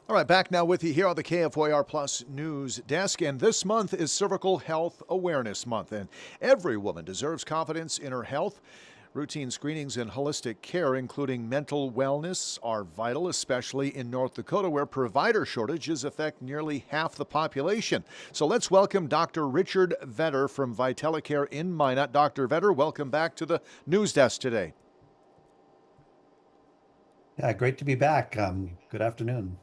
All right, back now with you here on the KFYR Plus News Desk. And this month is Cervical Health Awareness Month. And every woman deserves confidence in her health. Routine screenings and holistic care, including mental wellness, are vital, especially in North Dakota, where provider shortages affect nearly half the population. So let's welcome Dr. Richard Vetter from VitaliCare in Minot. Dr. Vetter, welcome back to the News Desk today. Yeah, great to be back. Good afternoon.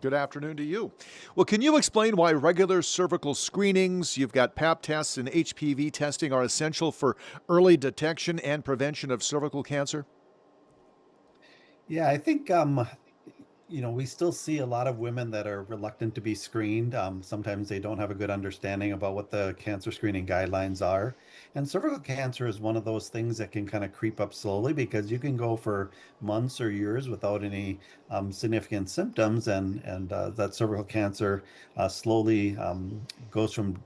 Good afternoon to you. Well, can you explain why regular cervical screenings, you've got pap tests and HPV testing, are essential for early detection and prevention of cervical cancer? Yeah, I think we still see a lot of women that are reluctant to be screened. Sometimes they don't have a good understanding about what the cancer screening guidelines are. And cervical cancer is one of those things that can kind of creep up slowly because you can go for months or years without any significant symptoms, and that cervical cancer slowly goes from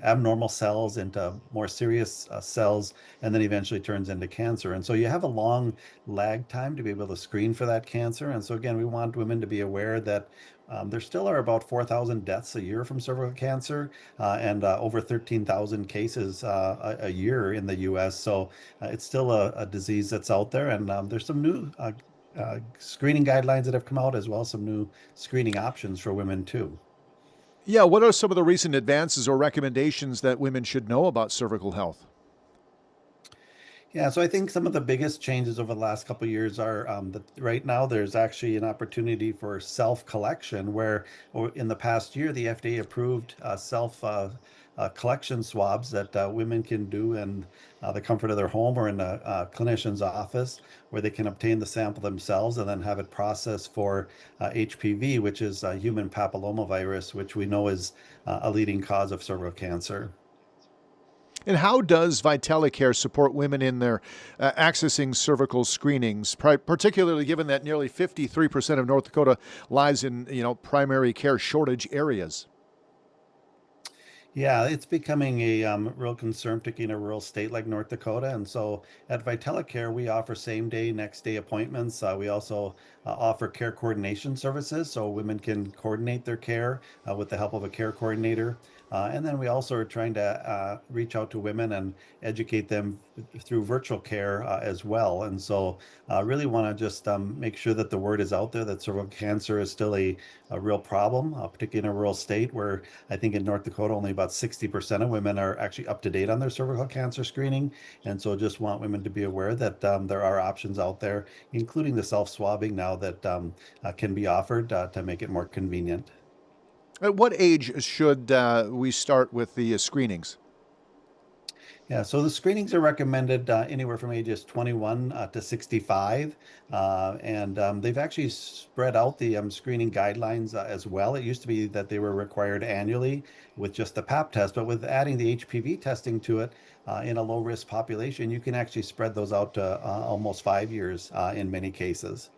abnormal cells into more serious cells, and then eventually turns into cancer. And so you have a long lag time to be able to screen for that cancer. And so again, we want women to be aware that there still are about 4,000 deaths a year from cervical cancer, and over 13,000 cases a year in the US. So it's still a disease that's out there. And there's some new screening guidelines that have come out, as well as some new screening options for women too. Yeah, what are some of the recent advances or recommendations that women should know about cervical health? Yeah, so I think some of the biggest changes over the last couple of years are that right now there's actually an opportunity for self-collection, where in the past year the FDA approved self collection swabs that women can do in the comfort of their home or in a clinician's office, where they can obtain the sample themselves and then have it processed for HPV, which is human papillomavirus, which we know is a leading cause of cervical cancer. And how does VitaliCare support women in their accessing cervical screenings, particularly given that nearly 53% of North Dakota lies in, primary care shortage areas? Yeah, it's becoming a real concern, particularly in a rural state like North Dakota. And so at VitaliCare, we offer same day, next day appointments. We also offer care coordination services, so women can coordinate their care with the help of a care coordinator. And then we also are trying to reach out to women and educate them through virtual care as well. And so really want to just make sure that the word is out there that cervical cancer is still a real problem, particularly in a rural state where I think in North Dakota, only about 60% of women are actually up to date on their cervical cancer screening. And so just want women to be aware that there are options out there, including the self-swabbing now that can be offered to make it more convenient. At what age should we start with the screenings? Yeah, so the screenings are recommended anywhere from ages 21 to 65. And they've actually spread out the screening guidelines as well. It used to be that they were required annually with just the pap test, but with adding the HPV testing to it in a low risk population, you can actually spread those out to almost 5 years in many cases.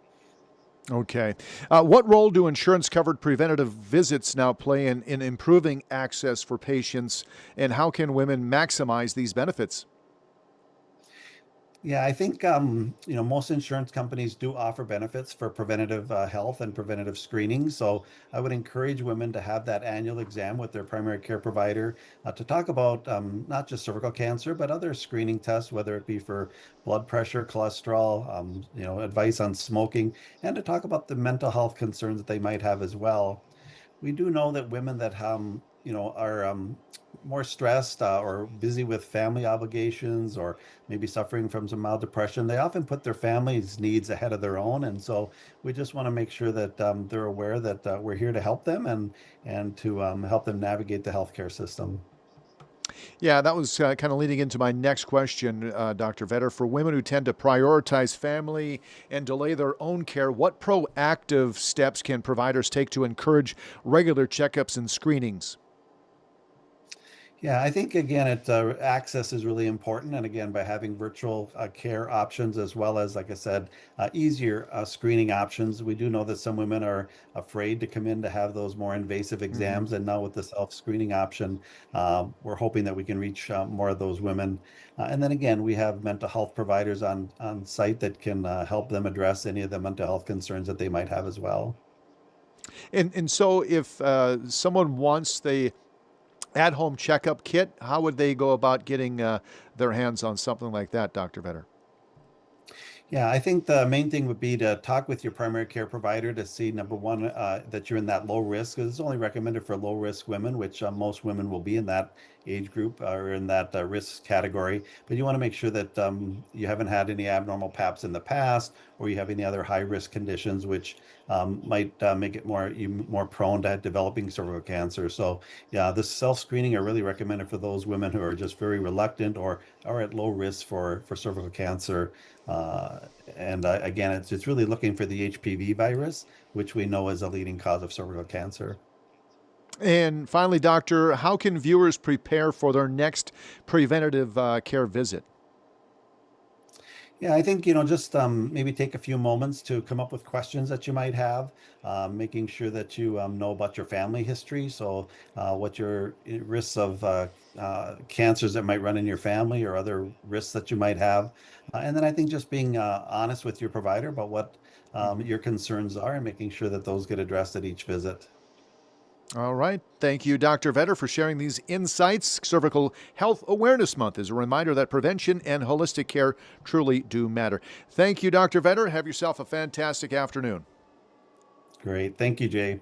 Okay. What role do insurance covered preventative visits now play in improving access for patients, and how can women maximize these benefits? Yeah, I think most insurance companies do offer benefits for preventative health and preventative screening. So I would encourage women to have that annual exam with their primary care provider to talk about not just cervical cancer, but other screening tests, whether it be for blood pressure, cholesterol, advice on smoking, and to talk about the mental health concerns that they might have as well. We do know that women that are more stressed or busy with family obligations, or maybe suffering from some mild depression, they often put their family's needs ahead of their own. And so we just want to make sure that they're aware that we're here to help them and to help them navigate the healthcare system. Yeah, that was kind of leading into my next question, Dr. Vetter. For women who tend to prioritize family and delay their own care, what proactive steps can providers take to encourage regular checkups and screenings? Yeah, I think again, access is really important, and again, by having virtual care options as well as, like I said, easier screening options. We do know that some women are afraid to come in to have those more invasive Hmm. exams, and now with the self-screening option, we're hoping that we can reach more of those women. And then again, we have mental health providers on site that can help them address any of the mental health concerns that they might have as well. And so if someone wants the at-home checkup kit, how would they go about getting their hands on something like that, Dr. Vetter? Yeah, I think the main thing would be to talk with your primary care provider to see, number one, that you're in that low risk, because it's only recommended for low risk women, which most women will be in that age group or in that risk category. But you want to make sure that you haven't had any abnormal PAPs in the past, or you have any other high risk conditions which might make it more prone to developing cervical cancer. So yeah, this self screening are really recommended for those women who are just very reluctant or are at low risk for cervical cancer. Uh, and again, it's really looking for the HPV virus, which we know is a leading cause of cervical cancer. And finally, doctor, how can viewers prepare for their next preventative care visit? Yeah, I think, just maybe take a few moments to come up with questions that you might have, making sure that you know about your family history. So, what your risks of cancers that might run in your family or other risks that you might have. And then I think just being honest with your provider about what Mhm. your concerns are and making sure that those get addressed at each visit. All right. Thank you, Dr. Vetter, for sharing these insights. Cervical Health Awareness Month is a reminder that prevention and holistic care truly do matter. Thank you, Dr. Vetter. Have yourself a fantastic afternoon. Great. Thank you, Jay.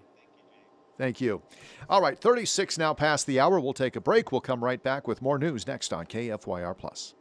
Thank you. All right, 36 now past the hour. We'll take a break. We'll come right back with more news next on KFYR Plus.